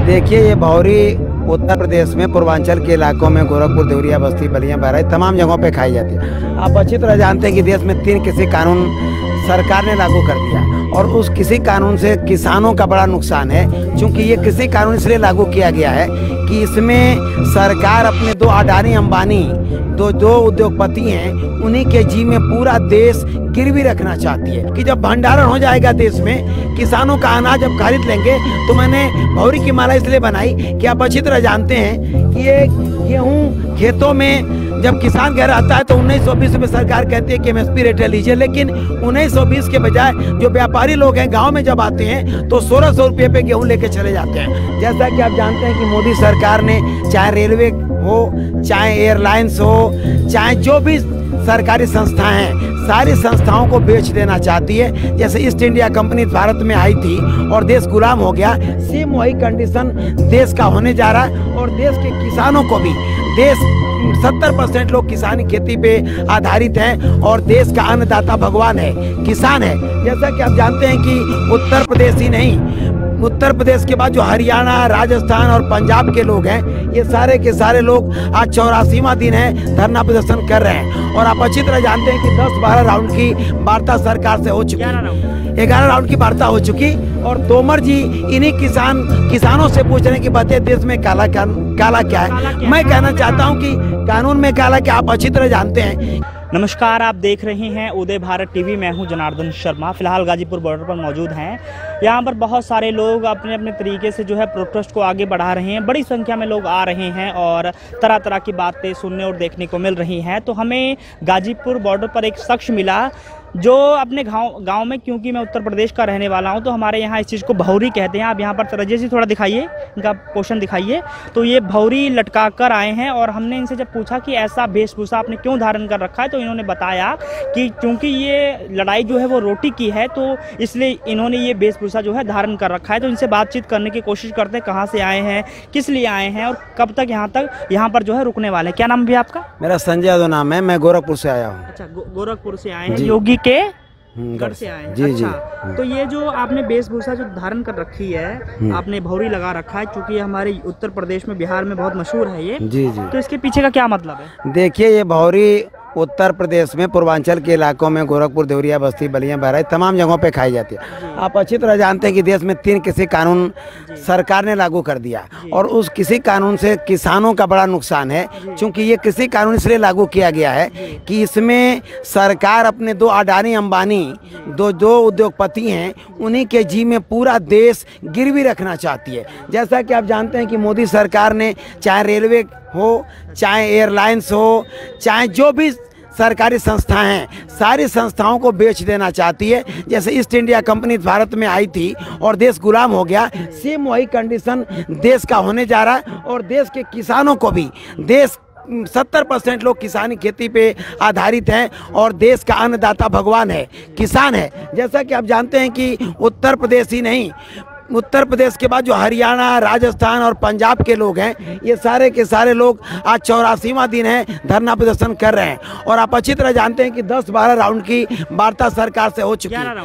देखिए, ये भौरी उत्तर प्रदेश में पूर्वांचल के इलाकों में गोरखपुर, देवरिया, बस्ती, बलिया, बहराइच तमाम जगहों पे खाई जाती है। आप अच्छी तरह जानते हैं कि देश में 3 कृषि कानून सरकार ने लागू कर दिया और उस कृषि कानून से किसानों का बड़ा नुकसान है, क्योंकि ये कृषि कानून इसलिए लागू किया गया है कि इसमें सरकार अपने 2 अडानी अंबानी दो उद्योगपति हैं, उन्हीं के जी में पूरा देश गिरवी रखना चाहती है कि जब भंडारण हो जाएगा देश में, किसानों का अनाज जब खरीद लेंगे। तो मैंने भौरी की माला इसलिए बनाई कि आप अच्छी तरह जानते हैं कि ये गेहूँ खेतों में जब किसान घर आता है तो 1920 में सरकार कहती है कि MSP रेट लीजिए, लेकिन 1920 के बजाय जो व्यापारी लोग हैं गांव में जब आते हैं तो 1600 रुपये पे गेहूं लेके चले जाते हैं। जैसा कि आप जानते हैं कि मोदी सरकार ने चाहे रेलवे हो, चाहे एयरलाइंस हो, चाहे जो भी सरकारी संस्थाएं हैं, सारी संस्थाओं को बेच देना चाहती है। जैसे ईस्ट इंडिया कंपनी भारत में आई थी और देश गुलाम हो गया, सेम वही कंडीशन देश का होने जा रहा है। और देश के किसानों को भी, देश 70% लोग किसानी खेती पे आधारित हैं और देश का अन्नदाता भगवान है, किसान है। जैसा कि आप जानते हैं कि उत्तर प्रदेश ही नहीं, उत्तर प्रदेश के बाद जो हरियाणा, राजस्थान और पंजाब के लोग हैं, ये सारे के सारे लोग आज 84वां दिन है धरना प्रदर्शन कर रहे हैं। और आप अच्छी तरह जानते हैं कि 10-12 राउंड की वार्ता सरकार से हो चुकी है, 11 राउंड की वार्ता हो चुकी। और तोमर जी इन्हीं किसानों से पूछ रहे हैं कि बताइए देश में काला क्या है। मैं कहना चाहता हूं कि कानून में काला क्या, आप अच्छी तरह जानते हैं। नमस्कार, आप देख रहे हैं उदय भारत टीवी। मैं हूं जनार्दन शर्मा। फिलहाल गाजीपुर बॉर्डर पर मौजूद हैं। यहां पर बहुत सारे लोग अपने अपने तरीके से जो है प्रोटेस्ट को आगे बढ़ा रहे हैं। बड़ी संख्या में लोग आ रहे हैं और तरह तरह की बातें सुनने और देखने को मिल रही हैं। तो हमें गाजीपुर बॉर्डर पर एक शख्स मिला जो अपने गांव में, क्योंकि मैं उत्तर प्रदेश का रहने वाला हूं, तो हमारे यहाँ इस चीज़ को भौरी कहते हैं। आप यहाँ पर रजिया जी थोड़ा दिखाइए, इनका पोषण दिखाइए। तो ये भौरी लटका कर आए हैं और हमने इनसे जब पूछा कि ऐसा वेशभूषा आपने क्यों धारण कर रखा है, तो इन्होंने बताया कि क्योंकि ये लड़ाई जो है वो रोटी की है, तो इसलिए इन्होंने ये वेशभूषा जो है धारण कर रखा है। तो इनसे बातचीत करने की कोशिश करते हैं, कहाँ से आए हैं, किस लिए आए हैं और कब तक यहाँ पर जो है रुकने वाले हैं। क्या नाम भी आपका? मेरा संजय यादव नाम है, मैं गोरखपुर से आया हूँ। अच्छा, गोरखपुर से आए हैं, योगी के घर से आए हैं। जी अच्छा, जी। तो ये जो आपने वेशभूषा जो धारण कर रखी है, आपने भौरी लगा रखा है, क्योंकि हमारे उत्तर प्रदेश में, बिहार में बहुत मशहूर है ये। जी जी। तो इसके पीछे का क्या मतलब है? देखिए, ये भौरी उत्तर प्रदेश में पूर्वांचल के इलाकों में गोरखपुर, देवरिया, बस्ती, बलिया, बहराइच तमाम जगहों पे खाई जाती है। आप अच्छी तरह जानते हैं कि देश में 3 कृषि कानून सरकार ने लागू कर दिया और उस कृषि कानून से किसानों का बड़ा नुकसान है, क्योंकि ये कृषि कानून इसलिए लागू किया गया है कि इसमें सरकार अपने 2 अडानी अंबानी दो उद्योगपति हैं, उन्हीं के जी में पूरा देश गिरवी रखना चाहती है। जैसा कि आप जानते हैं कि मोदी सरकार ने चाहे रेलवे हो, चाहे एयरलाइंस हो, चाहे जो भी सरकारी संस्थाएं हैं, सारी संस्थाओं को बेच देना चाहती है। जैसे ईस्ट इंडिया कंपनी भारत में आई थी और देश गुलाम हो गया, सेम वही कंडीशन देश का होने जा रहा है। और देश के किसानों को भी, देश 70% लोग किसानी खेती पे आधारित हैं और देश का अन्नदाता भगवान है, किसान है। जैसा कि आप जानते हैं कि उत्तर प्रदेश ही नहीं, उत्तर प्रदेश के बाद जो हरियाणा, राजस्थान और पंजाब के लोग हैं, ये सारे के सारे लोग आज 84वां दिन है धरना प्रदर्शन कर रहे हैं। और आप अच्छी तरह जानते हैं कि 10-12 राउंड की वार्ता सरकार से हो चुकी है,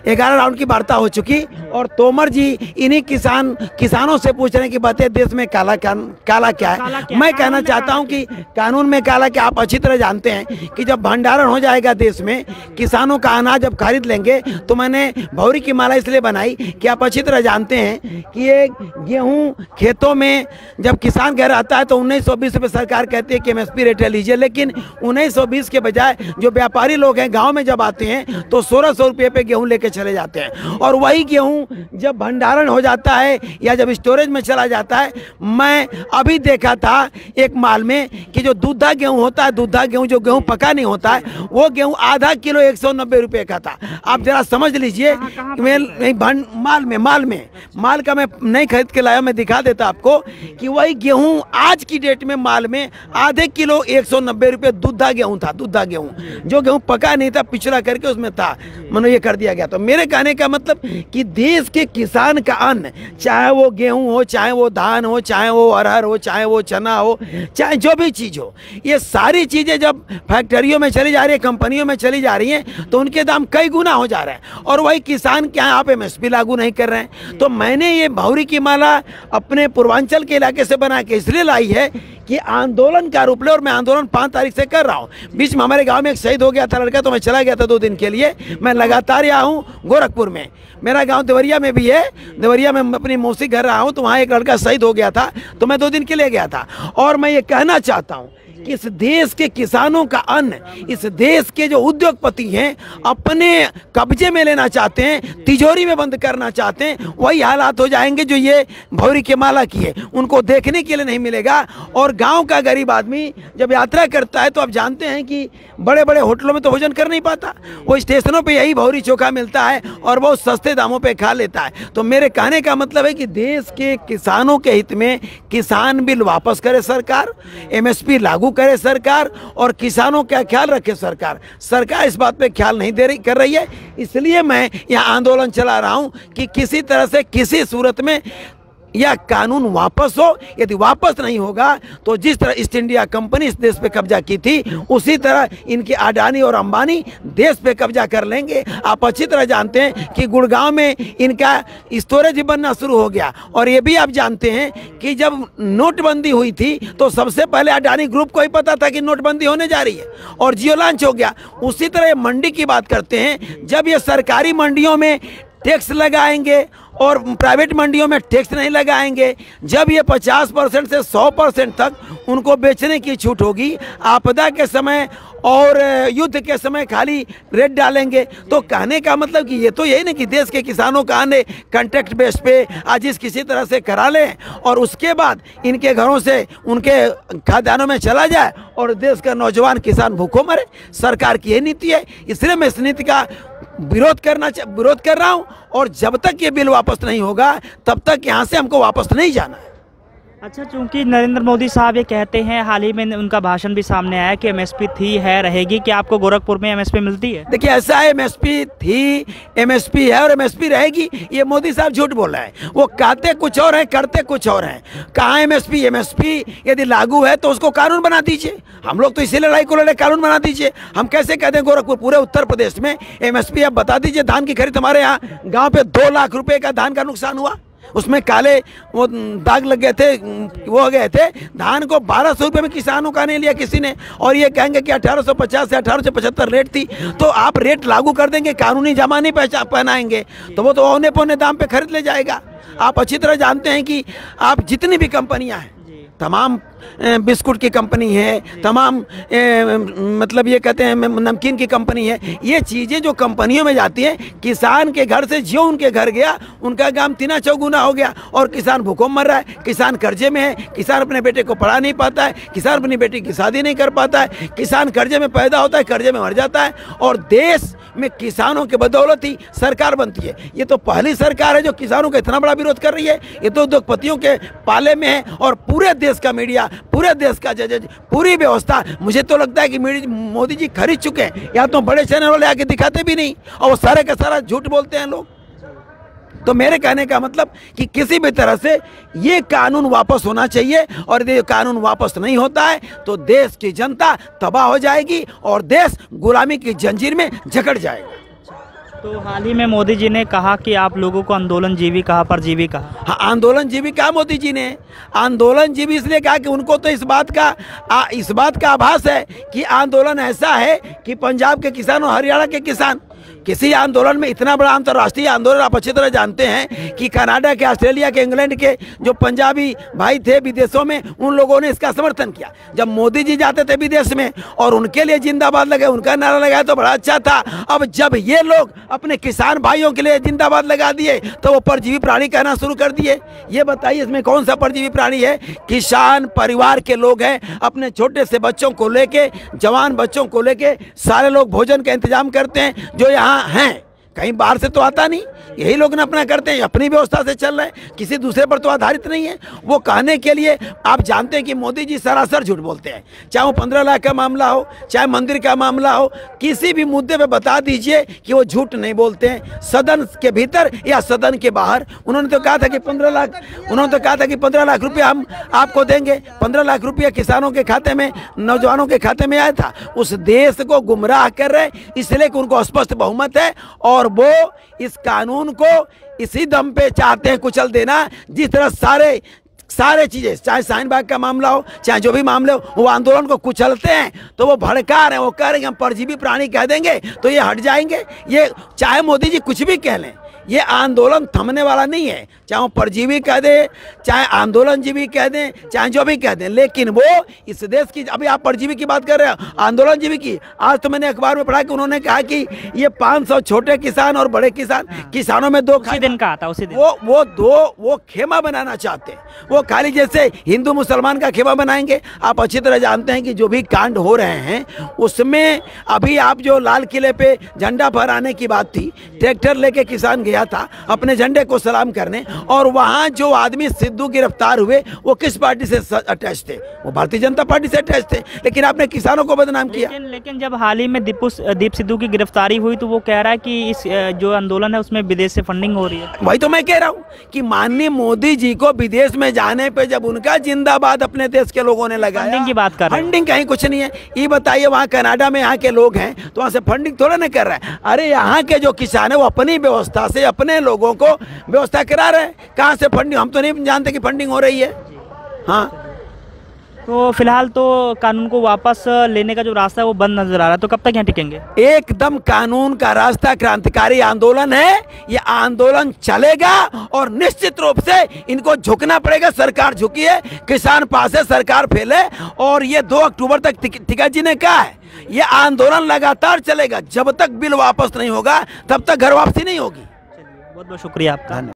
11 राउंड की वार्ता हो चुकी। और तोमर जी इन्हीं किसानों से पूछ रहे हैं कि बताइए देश में काला क्या है। मैं कहना चाहता हूं कि कानून में काला क्या, आप अच्छी तरह जानते हैं कि जब भंडारण हो जाएगा देश में, किसानों का अनाज जब खरीद लेंगे। तो मैंने भौरी की माला इसलिए बनाई कि आप अच्छी तरह जानते हैं कि ये गेहूं खेतों में जब किसान घर आता है तो 1920 में सरकार कहती है कि MSP रेट लीजिए, लेकिन 1920 के बजाय जो व्यापारी लोग हैं गांव में जब आते हैं तो 1600 रुपये पे गेहूं लेके चले जाते हैं। और वही गेहूं जब भंडारण हो जाता है या जब स्टोरेज में चला जाता है, मैं अभी देखा था एक माल में कि जो दूधा गेहूं होता है, दूधा गेहूं जो गेहूं पका नहीं होता है, वो गेहूं आधा किलो 190 रुपये का था। आप जरा समझ लीजिए, माल का मैं नहीं खरीद के लाया, मैं दिखा देता आपको कि वही गेहूं आज की डेट में माल में आधे किलो 190 रुपये दूधा गेहूं था। दूधा गेहूं, जो गेहूं पका नहीं था, पिछड़ा करके उसमें था, मनो ये कर दिया गया। तो मेरे कहने का मतलब कि देश के किसान का अन्न, चाहे वो गेहूं हो, चाहे वो धान हो, चाहे वो अरहर हो, चाहे वो चना हो, चाहे जो भी चीज हो, ये सारी चीजें जब फैक्ट्रियों में चली जा रही है, कंपनियों में चली जा रही हैं, तो उनके दाम कई गुना हो जा रहे हैं। और वही किसान क्या आप MSP लागू नहीं कर रहे हैं। तो मैंने ये भौरी की माला अपने पूर्वांचल के इलाके से बना के इसलिए लाई है कि आंदोलन का रूप ले, और मैं आंदोलन 5 तारीख से कर रहा हूँ। बीच में हमारे गांव में एक शहीद हो गया था लड़का, तो मैं चला गया था 2 दिन के लिए। मैं लगातार यहाँ हूँ गोरखपुर में, मेरा गांव देवरिया में भी है, देवरिया में अपनी मौसी घर रहा हूँ, तो वहाँ एक लड़का शहीद हो गया था, तो मैं 2 दिन के लिए गया था। और मैं ये कहना चाहता हूँ कि इस देश के किसानों का अन्न इस देश के जो उद्योगपति हैं अपने कब्जे में लेना चाहते हैं, तिजोरी में बंद करना चाहते हैं, वही हालात हो जाएंगे जो ये भौरी के माला की है। उनको देखने के लिए नहीं मिलेगा। और गांव का गरीब आदमी जब यात्रा करता है तो आप जानते हैं कि बड़े बड़े होटलों में तो भोजन कर नहीं पाता, वो स्टेशनों पे यही भौरी चोखा मिलता है और बहुत सस्ते दामों पे खा लेता है। तो मेरे कहने का मतलब है कि देश के किसानों के हित में किसान बिल वापस करे सरकार, MSP लागू करे सरकार, और किसानों का ख्याल रखे सरकार। सरकार इस बात पे ख्याल नहीं कर रही है। इसलिए मैं यहाँ आंदोलन चला रहा हूँ कि किसी तरह से किसी सूरत में यह कानून वापस हो। यदि वापस नहीं होगा तो जिस तरह ईस्ट इंडिया कंपनी इस देश पे कब्जा की थी, उसी तरह इनके अडानी और अंबानी देश पे कब्जा कर लेंगे। आप अच्छी तरह जानते हैं कि गुड़गांव में इनका स्टोरेज बनना शुरू हो गया। और ये भी आप जानते हैं कि जब नोटबंदी हुई थी तो सबसे पहले अडानी ग्रुप को ही पता था कि नोटबंदी होने जा रही है और जियो लॉन्च हो गया। उसी तरह मंडी की बात करते हैं, जब ये सरकारी मंडियों में टैक्स लगाएंगे और प्राइवेट मंडियों में टैक्स नहीं लगाएंगे, जब ये 50% से 100% तक उनको बेचने की छूट होगी, आपदा के समय और युद्ध के समय खाली रेट डालेंगे। तो कहने का मतलब कि ये तो यही नहीं कि देश के किसानों का आने कॉन्ट्रैक्ट बेस पे आज इस किसी तरह से करा लें और उसके बाद इनके घरों से उनके खाद्यान्नों में चला जाए और देश का नौजवान किसान भूखों मरे। सरकार की यही नीति है, इसलिए मैं इस नीति का विरोध कर रहा हूं। और जब तक ये बिल वापस नहीं होगा तब तक यहाँ से हमको वापस नहीं जाना है। अच्छा, चूंकि नरेंद्र मोदी साहब ये कहते हैं, हाल ही में उनका भाषण भी सामने आया कि MSP थी, है, रहेगी, कि आपको गोरखपुर में MSP मिलती है? देखिए ऐसा है, MSP थी, MSP है और MSP रहेगी, ये मोदी साहब झूठ बोल रहे हैं। वो कहते कुछ और है, करते कुछ और हैं। कहाँ MSP यदि लागू है तो उसको कानून बना दीजिए। हम लोग तो इसी लड़ाई को लड़े, कानून बना दीजिए। हम कैसे कहते हैं गोरखपुर, पूरे उत्तर प्रदेश में MSP आप बता दीजिए। धान की खरीद हमारे यहाँ गाँव पे 2 लाख रुपये का धान का नुकसान हुआ, उसमें काले वो दाग लग गए थे, वो हो गए थे। धान को 1200 रुपये में किसानों का नहीं लिया किसी ने, और ये कहेंगे कि 1850 से 1875 रेट थी। तो आप रेट लागू कर देंगे, कानूनी जमा नहीं पहनाएंगे तो वो तो औने पौने दाम पे खरीद ले जाएगा। आप अच्छी तरह जानते हैं कि आप जितनी भी कंपनियां हैं, तमाम बिस्कुट की कंपनी है, तमाम मतलब ये कहते हैं नमकीन की कंपनी है, ये चीज़ें जो कंपनियों में जाती हैं, किसान के घर से जो उनके घर गया उनका काम 3 चौगुना हो गया और किसान भूखों मर रहा है। किसान कर्जे में है, किसान अपने बेटे को पढ़ा नहीं पाता है, किसान अपनी बेटी की शादी नहीं कर पाता है, किसान कर्जे में पैदा होता है, कर्जे में मर जाता है। और देश में किसानों के बदौलत ही सरकार बनती है। ये तो पहली सरकार है जो किसानों का इतना बड़ा विरोध कर रही है। ये तो उद्योगपतियों के पाले में है और पूरे देश का मीडिया, पूरे देश का जज, पूरी व्यवस्था, मुझे तो लगता है कि मोदी जी खरीद चुके हैं। या तो बड़े चैनल वाले आके दिखाते भी नहीं और वो सारे का सारा झूठ बोलते हैं लोग। तो मेरे कहने का मतलब कि किसी भी तरह से ये कानून वापस होना चाहिए, और यदि कानून वापस नहीं होता है तो देश की जनता तबाह हो जाएगी और देश गुलामी की जंजीर में जकड़ जाएगा। तो हाल ही में मोदी जी ने कहा कि आप लोगों को आंदोलन जीवी कहा, परजीवी कहा। हाँ, आंदोलन जीवी कहा मोदी जी ने। आंदोलन जीवी इसलिए कहा कि उनको तो इस बात का आभास है कि आंदोलन ऐसा है कि पंजाब के किसान और हरियाणा के किसान किसी आंदोलन में, इतना बड़ा अंतर्राष्ट्रीय आंदोलन आप अच्छी तरह जानते हैं कि कनाडा के, ऑस्ट्रेलिया के, इंग्लैंड के जो पंजाबी भाई थे विदेशों में, उन लोगों ने इसका समर्थन किया। जब मोदी जी जाते थे विदेश में और उनके लिए जिंदाबाद लगे, उनका नारा लगाया तो बड़ा अच्छा था। अब जब ये लोग अपने किसान भाइयों के लिए जिंदाबाद लगा दिए तो वो परजीवी प्राणी कहना शुरू कर दिए। ये बताइए इसमें कौन सा परजीवी प्राणी है? किसान परिवार के लोग हैं, अपने छोटे से बच्चों को लेके, जवान बच्चों को लेके सारे लोग भोजन का इंतजाम करते हैं जो यहाँ हैं। कहीं बाहर से तो आता नहीं, यही लोग ना अपना करते हैं, अपनी व्यवस्था से चल रहे हैं, किसी दूसरे पर तो आधारित नहीं है। वो कहने के लिए आप जानते हैं कि मोदी जी सरासर झूठ बोलते हैं। चाहे वो 15 लाख का मामला हो, चाहे मंदिर का मामला हो, किसी भी मुद्दे पे बता दीजिए कि वो झूठ नहीं बोलते हैं। सदन के भीतर या सदन के बाहर उन्होंने तो कहा था कि 15 लाख रुपये हम आपको देंगे। 15 लाख रुपये किसानों के खाते में, नौजवानों के खाते में आया था। उस देश को गुमराह कर रहे, इसलिए कि उनको स्पष्ट बहुमत है और वो इस कानून कानून को इसी दम पे चाहते हैं कुचल देना, जिस तरह सारे चीजें, चाहे शाहीन बाग का मामला हो, चाहे जो भी मामले हो, वो आंदोलन को कुचलते हैं। तो वो भड़का रहे हैं, वो कह रहे हैं हम परजीवी प्राणी कह देंगे तो ये हट जाएंगे। ये चाहे मोदी जी कुछ भी कह लें, ये आंदोलन थमने वाला नहीं है। चाहे वो परजीवी कह दे, चाहे आंदोलनजीवी कह दें, चाहे जो भी कह दें, लेकिन वो इस देश की, अभी आप परजीवी की बात कर रहे हैं, आंदोलनजीवी की, आज तो मैंने अखबार में पढ़ा कि उन्होंने कहा कि ये 500 छोटे किसान और बड़े किसान, किसानों में दो उसी दिन का आता, उसी दिन वो खेमा बनाना चाहते हैं। वो खाली जैसे हिंदू मुसलमान का खेमा बनाएंगे। आप अच्छी तरह जानते हैं कि जो भी कांड हो रहे हैं उसमें अभी आप जो लाल किले पे झंडा फहराने की बात थी, ट्रैक्टर लेके किसान गया था अपने झंडे को सलाम करने, और वहां जो आदमी सिद्धू गिरफ्तार हुए वो किस पार्टी से अटैच थे? वो भारतीय जनता पार्टी से अटैच थे, लेकिन आपने किसानों को बदनाम किया। लेकिन जब हाल ही में दीप सिद्धू की गिरफ्तारी हुई तो वो कह रहा है कि इस जो आंदोलन है उसमें विदेश से फंडिंग हो रही है। वही तो मैं कह रहा हूँ कि माननीय मोदी जी को विदेश में जाने पे जब उनका जिंदाबाद अपने देश के लोगों ने लगाया, फंडिंग की बात कर रहे हैं। फंडिंग कहीं कुछ नहीं है। ये बताइए वहाँ कनाडा में यहाँ के लोग हैं तो वहाँ से फंडिंग थोड़ा ना कर रहा है। अरे यहाँ के जो किसान है वो अपनी व्यवस्था से अपने लोगों को व्यवस्था करा रहे हैं। कहाँ से फंडिंग, हम तो नहीं जानते कि फंडिंग हो रही है। हाँ, तो फिलहाल तो कानून को वापस लेने का जो रास्ता है वो बंद नजर आ रहा है, तो कब तक यहाँ टिकेंगे? एकदम कानून का रास्ता क्रांतिकारी आंदोलन है। ये आंदोलन चलेगा और निश्चित रूप से इनको झुकना पड़ेगा। सरकार झुकी है, किसान पास है, सरकार फैले, और ये 2 अक्टूबर तक टिकैत जी ने कहा है ये आंदोलन लगातार चलेगा। जब तक बिल वापस नहीं होगा तब तक घर वापसी नहीं होगी। बहुत बहुत शुक्रिया आपका।